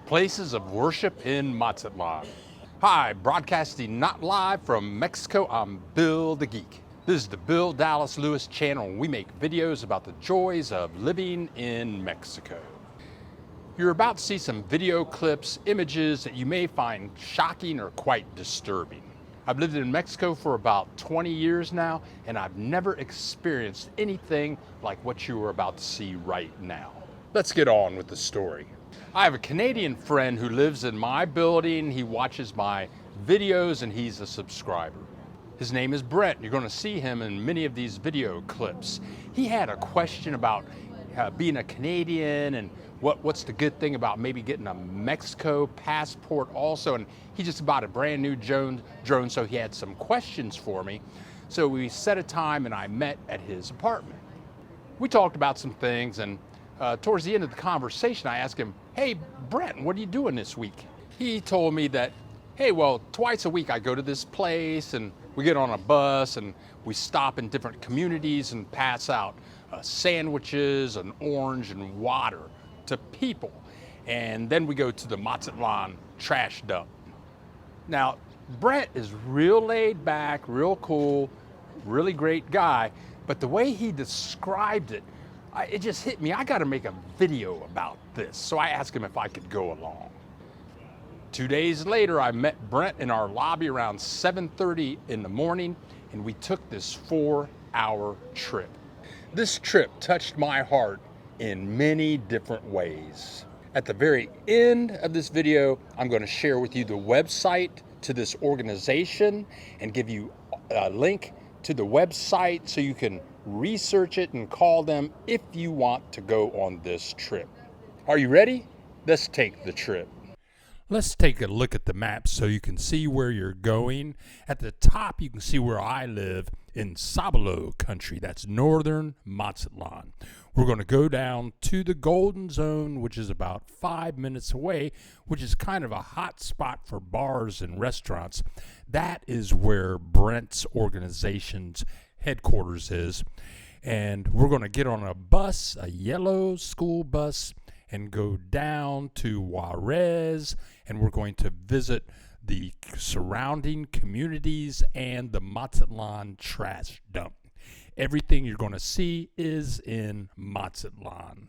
places of worship in Mazatlan. Hi, broadcasting not live from Mexico, I'm Bill the Geek. This is the Bill Dallas Lewis channel, and we make videos about the joys of living in Mexico. You're about to see some video clips, images that you may find shocking or quite disturbing. I've lived in Mexico for about 20 years now, and I've never experienced anything like what you are about to see right now. Let's get on with the story. I have a Canadian friend who lives in my building. He watches my videos and he's a subscriber. His name is Brent. You're going to see him in many of these video clips. He had a question about being a Canadian and what's the good thing about maybe getting a Mexico passport also. And he just bought a brand new drone, so he had some questions for me. So we set a time and I met at his apartment. We talked about some things, and towards the end of the conversation, I asked him, "Hey, Brent, what are you doing this week?" He told me that, hey, well, twice a week I go to this place and we get on a bus and we stop in different communities and pass out sandwiches and orange and water to people. And then we go to the Mazatlan trash dump. Now, Brent is real laid back, real cool, really great guy, but the way he described it, it just hit me. I got to make a video about this. So I asked him if I could go along. 2 days later, I met Brent in our lobby around 7:30 in the morning, and we took this 4-hour trip. This trip touched my heart in many different ways. At the very end of this video, I'm going to share with you the website to this organization and give you a link to the website so you can research it and call them if you want to go on this trip. Are you ready? Let's take the trip. Let's take a look at the map so you can see where you're going. At the top, you can see where I live in Sabalo country. That's northern Mazatlan. We're going to go down to the Golden Zone, which is about 5 minutes away, which is kind of a hot spot for bars and restaurants. That is where Brent's organization's headquarters is. And we're going to get on a bus, a yellow school bus, and go down to Juarez, and we're going to visit the surrounding communities and the Mazatlan trash dump. Everything you're going to see is in Mazatlan.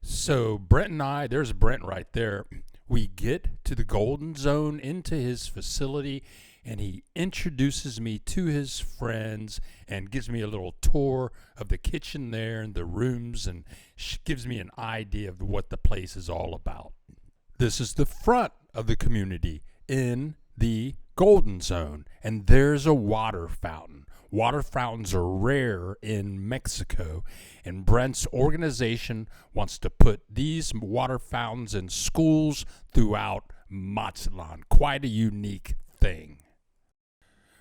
So Brent and I, there's Brent right there. We get to the Golden Zone into his facility, and he introduces me to his friends and gives me a little tour of the kitchen there and the rooms, and gives me an idea of what the place is all about. This is the front of the community in the Golden Zone, and there's a water fountain. Water fountains are rare in Mexico, and Brent's organization wants to put these water fountains in schools throughout Mazatlan. Quite a unique thing.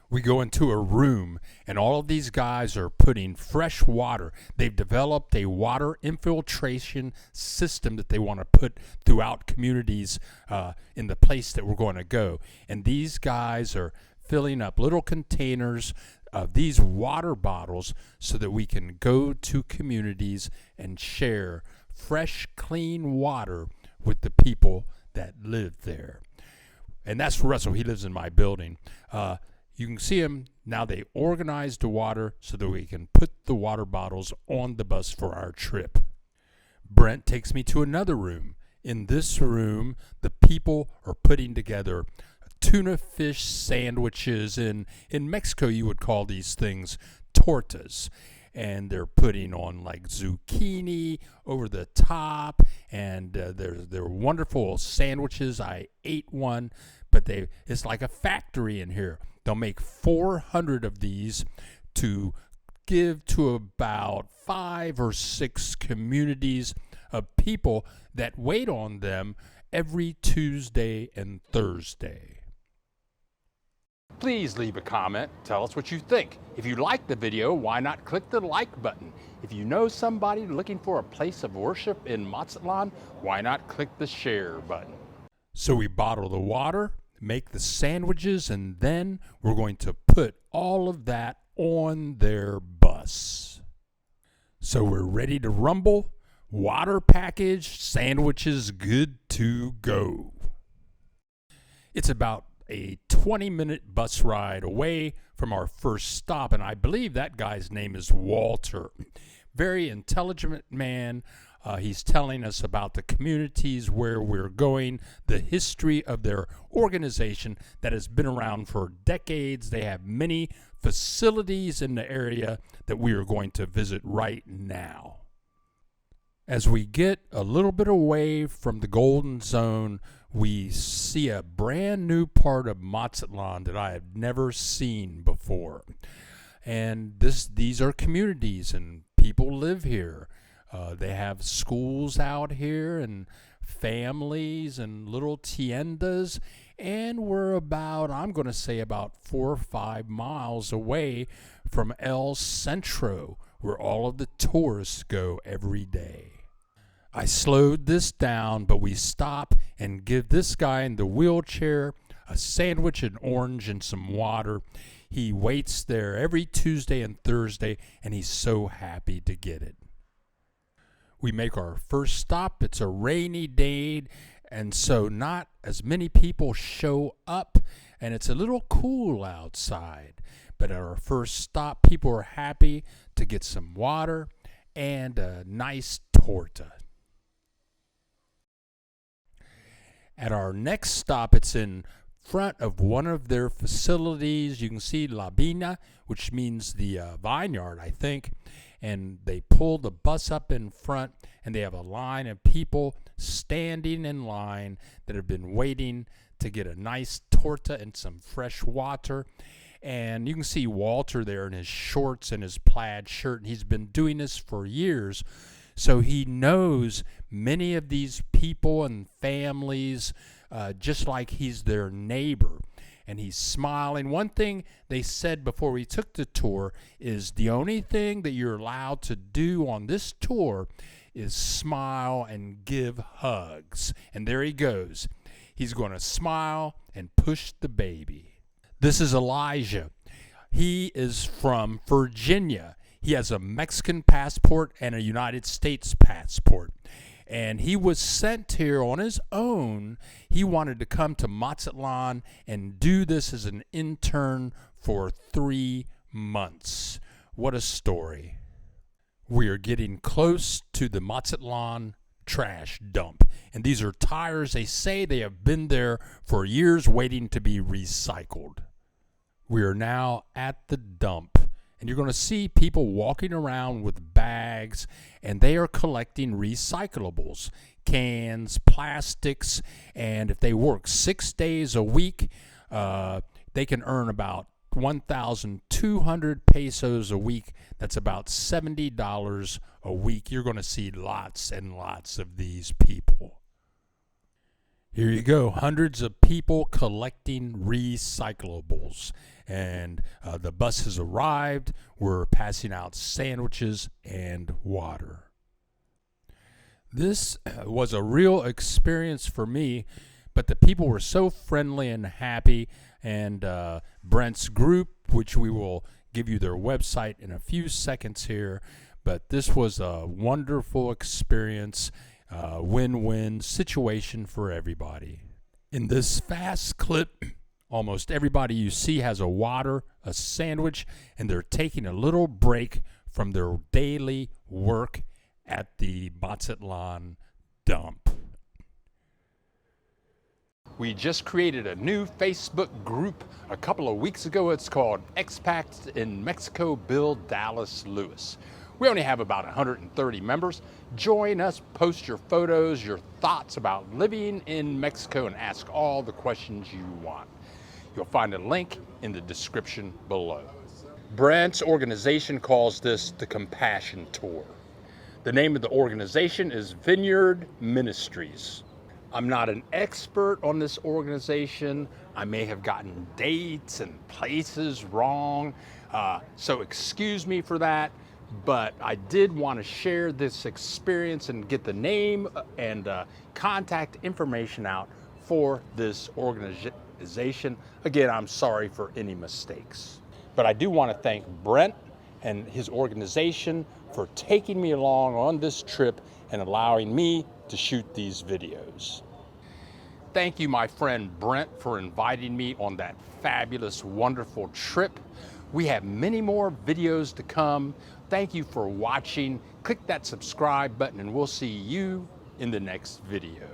We go into a room, and all of these guys are putting fresh water. They've developed a water infiltration system that they want to put throughout communities in the place that we're going to go. And these guys are filling up little containers of these water bottles so that we can go to communities and share fresh, clean water with the people that live there. And that's Russell. He lives in my building. You can see him now. They organized the water so that we can put the water bottles on the bus for our trip. Brent takes me to another room. In this room, the people are putting together tuna fish sandwiches. In Mexico, you would call these things tortas. And they're putting on like zucchini over the top, and they're wonderful sandwiches. I ate one, but it's like a factory in here. They'll make 400 of these to give to about 5 or 6 communities of people that wait on them every Tuesday and Thursday. Please leave a comment. Tell us what you think. If you like the video, why not click the like button? If you know somebody looking for a place of worship in Mazatlan, why not click the share button? So we bottle the water, make the sandwiches, and then we're going to put all of that on their bus. So we're ready to rumble. water package, sandwiches good to go. It's about a 20-minute bus ride away from our first stop, and I believe that guy's name is Walter. Very intelligent man. He's telling us about the communities where we're going, the history of their organization that has been around for decades. They have many facilities in the area that we are going to visit right now. As we get a little bit away from the Golden Zone, we see a brand new part of Mazatlan that I have never seen before. And these are communities, and people live here. They have schools out here and families and little tiendas. And we're about, I'm going to say about 4 or 5 miles away from El Centro, where all of the tourists go every day. I slowed this down, but we stop and give this guy in the wheelchair a sandwich, an orange, and some water. He waits there every Tuesday and Thursday, and he's so happy to get it. We make our first stop. It's a rainy day, and so not as many people show up, and it's a little cool outside. But at our first stop, people are happy to get some water and a nice torta. At our next stop, it's in front of one of their facilities. You can see La Vina, which means the vineyard, I think. And they pull the bus up in front, and they have a line of people standing in line that have been waiting to get a nice torta and some fresh water. And you can see Walter there in his shorts and his plaid shirt, and he's been doing this for years. So he knows many of these people and families, just like he's their neighbor. And he's smiling. One thing they said before we took the tour is the only thing that you're allowed to do on this tour is smile and give hugs. And there he goes. He's going to smile and push the baby. This is Elijah. He is from Virginia. He has a Mexican passport and a United States passport. And he was sent here on his own. He wanted to come to Mazatlan and do this as an intern for 3 months. What a story. We are getting close to the Mazatlan trash dump. And these are tires. They say they have been there for years waiting to be recycled. We are now at the dump. And you're going to see people walking around with bags, and they are collecting recyclables, cans, plastics, and if they work 6 days a week, they can earn about 1,200 pesos a week. That's about $70 a week. You're going to see lots and lots of these people. Here you go, hundreds of people collecting recyclables. And the bus has arrived. We're passing out sandwiches and water. This was a real experience for me, but the people were so friendly and happy. And Brent's group, which we will give you their website in a few seconds here, but this was a wonderful experience. Win-win situation for everybody. In this fast clip, almost everybody you see has a water, a sandwich, and they're taking a little break from their daily work at the Mazatlan dump. We just created a new Facebook group a couple of weeks ago. It's called Expats in Mexico, Bill Dallas Lewis. We only have about 130 members. Join us, post your photos, your thoughts about living in Mexico, and ask all the questions you want. You'll find a link in the description below. Brent's organization calls this the Compassion Tour. The name of the organization is Vineyard Ministries. I'm not an expert on this organization. I may have gotten dates and places wrong, so excuse me for that. But I did want to share this experience and get the name and contact information out for this organization. Again, I'm sorry for any mistakes. But I do want to thank Brent and his organization for taking me along on this trip and allowing me to shoot these videos. Thank you, my friend Brent, for inviting me on that fabulous, wonderful trip. We have many more videos to come. Thank you for watching. Click that subscribe button and we'll see you in the next video.